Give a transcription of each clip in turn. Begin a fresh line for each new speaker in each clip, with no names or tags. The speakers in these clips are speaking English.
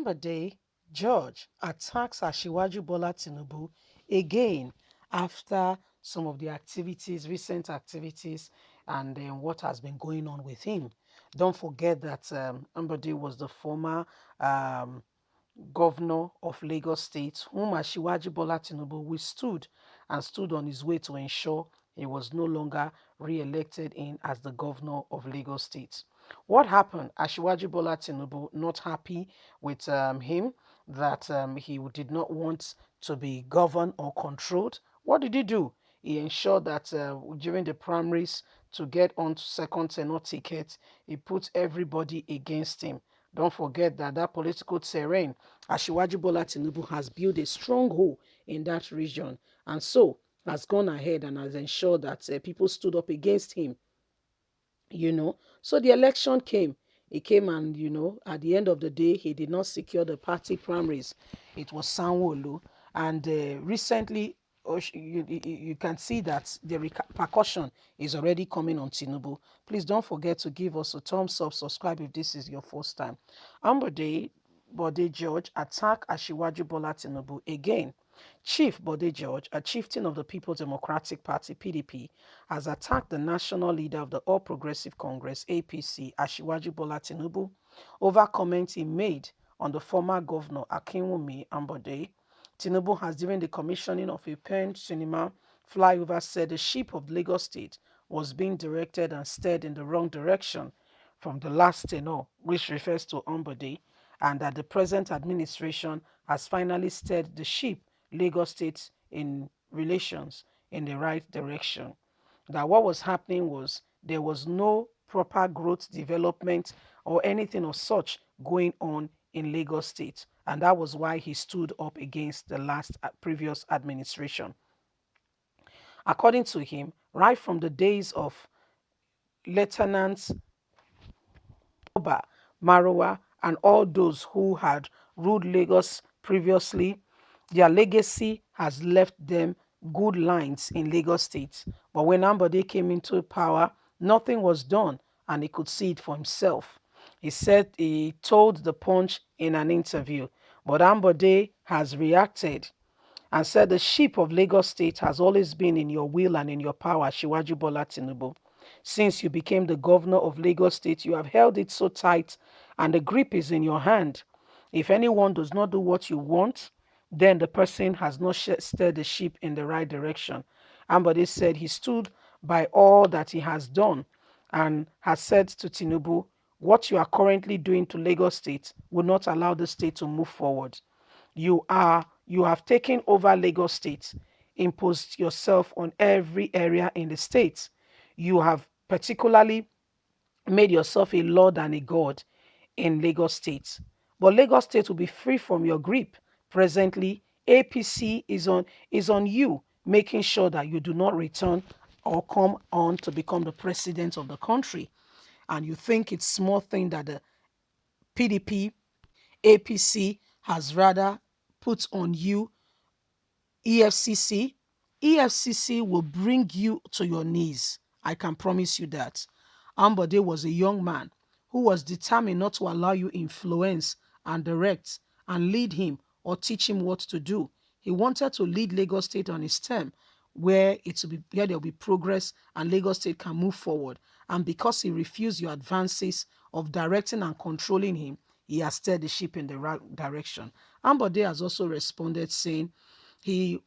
Ambode George attacks Asiwaju Bola Tinubu again after some of the activities, recent activities, and what has been going on with him. Don't forget that Ambode was the former um, governor of Lagos State, whom Asiwaju Bola Tinubu withstood and stood on his way to ensure he was no longer re-elected in as the governor of Lagos State. What happened? Asiwaju Bola Tinubu not happy with him that he did not want to be governed or controlled. What did he do? He ensured that during the primaries to get on to second tenor ticket, he put everybody against him. Don't forget that that political terrain, Asiwaju Bola Tinubu has built a stronghold in that region, and so has gone ahead and has ensured that people stood up against him. So the election came. It came, and at the end of the day, he did not secure the party primaries. It was Sanwo-Olu, and recently, you can see that the repercussion is already coming on Tinubu. Please don't forget to give us a thumbs up, subscribe if this is your first time. Ambode Bode George attack Asiwaju Bola Tinubu again. Chief Bode George, a chieftain of the People's Democratic Party (PDP), has attacked the national leader of the All Progressive Congress (APC), Asiwaju Bola Tinubu, over comments he made on the former governor Akinwumi Ambode. Tinubu has, during the commissioning of a Pen cinema flyover, said the ship of Lagos State was being directed and steered in the wrong direction from the last tenor, which refers to Ambode, and that the present administration has finally steered the ship Lagos State in relations in the right direction. That what was happening was there was no proper growth development or anything of such going on in Lagos State, and that was why he stood up against the last previous administration. According to him, right from the days of Lieutenant Oba, Marowa, and all those who had ruled Lagos previously, their legacy has left them good lines in Lagos State. But when Ambode came into power, nothing was done, and he could see it for himself. He told the Punch in an interview, but Ambode has reacted and said the ship of Lagos State has always been in your will and in your power, Shiwaju Bola Tinubu. Since you became the governor of Lagos State, you have held it so tight and the grip is in your hand. If anyone does not do what you want, then the person has not steered the ship in the right direction. Ambode said he stood by all that he has done and has said to Tinubu, what you are currently doing to Lagos State will not allow the state to move forward. You have taken over Lagos State, imposed yourself on every area in the state. You have particularly made yourself a lord and a god in Lagos State. But Lagos State will be free from your grip. Presently, APC is on you, making sure that you do not return or come on to become the president of the country. And you think it's small thing that the PDP, APC has rather put on you, EFCC. EFCC will bring you to your knees. I can promise you that. Ambode was a young man who was determined not to allow you influence and direct and lead him or teach him what to do. He wanted to lead Lagos State on his term, where there will be progress and Lagos State can move forward. And because he refused your advances of directing and controlling him, he has steered the ship in the right direction. Ambode has also responded saying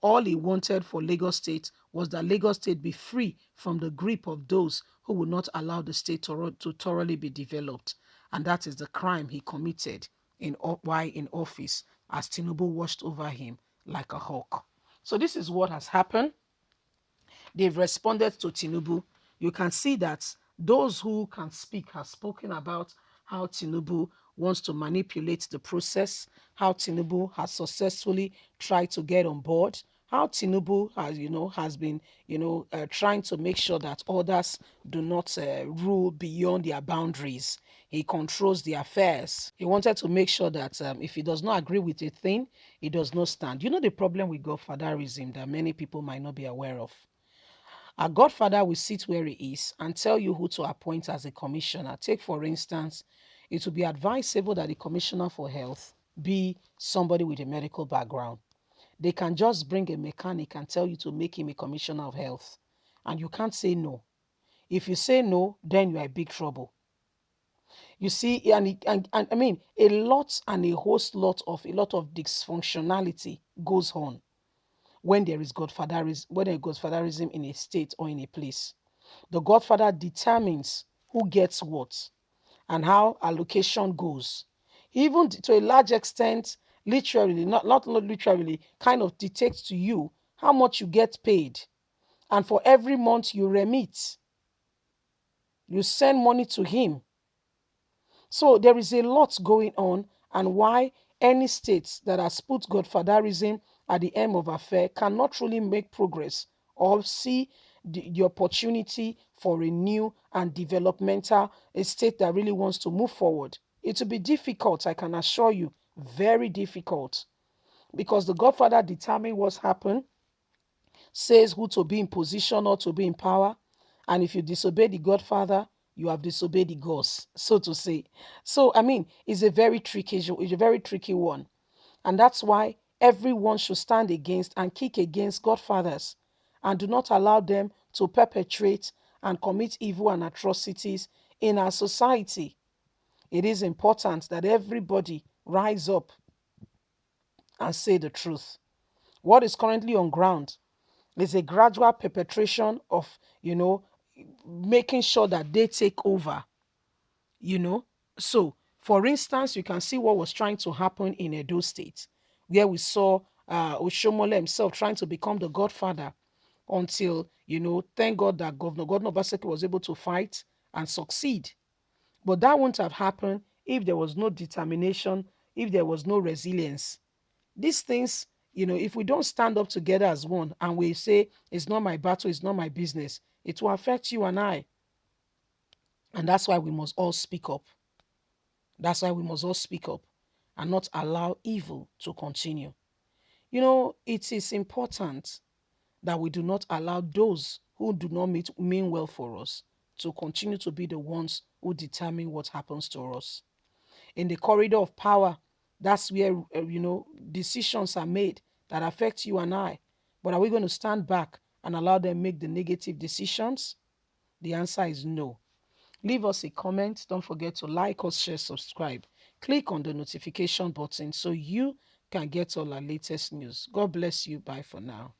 all he wanted for Lagos State was that Lagos State be free from the grip of those who would not allow the state to thoroughly be developed. And that is the crime he committed while in office, as Tinubu watched over him like a hawk. So this is what has happened. They've responded to Tinubu. You can see that those who can speak have spoken about how Tinubu wants to manipulate the process, how Tinubu has successfully tried to get on board, how Tinubu has been, trying to make sure that others do not rule beyond their boundaries. He controls the affairs. He wanted to make sure that if he does not agree with a thing, he does not stand. You know the problem with godfatherism that many people might not be aware of. A godfather will sit where he is and tell you who to appoint as a commissioner. Take, for instance, it would be advisable that the commissioner for health be somebody with a medical background. They can just bring a mechanic and tell you to make him a commissioner of health, and you can't say no. If you say no, then you are in big trouble. You see, and I mean, a lot and a a lot of dysfunctionality goes on when there is godfatherism in a state or in a place. The godfather determines who gets what and how allocation goes. Even to a large extent, literally, not literally, kind of dictates to you how much you get paid. And for every month you remit, you send money to him. So there is a lot going on, and why any state that has put godfatherism at the end of affair cannot truly make progress or see the opportunity for a new and developmental a state that really wants to move forward. It will be difficult, I can assure you, very difficult, because the godfather determines what's happened, says who to be in position or to be in power. And if you disobey the Godfather, you have disobeyed the gods, so to say. So I mean, it's a very tricky one. And that's why everyone should stand against and kick against godfathers and do not allow them to perpetrate and commit evil and atrocities in our society. It is important that everybody rise up and say the truth. What is currently on ground is a gradual perpetration of, making sure that they take over, you know. So, for instance, you can see what was trying to happen in Edo State, where we saw Oshomole himself trying to become the godfather until, thank God that Governor Obaseki was able to fight and succeed. But that wouldn't have happened if there was no determination, if there was no resilience. These things, if we don't stand up together as one and we say, it's not my battle, it's not my business, it will affect you and I. And that's why we must all speak up. That's why we must all speak up and not allow evil to continue. It is important that we do not allow those who do not mean well for us to continue to be the ones who determine what happens to us. In the corridor of power, that's where, decisions are made that affect you and I. But are we going to stand back and allow them make the negative decisions? The answer is no. Leave us a comment. Don't forget to like us, share, subscribe. Click on the notification button so you can get all our latest news. God bless you. Bye for now.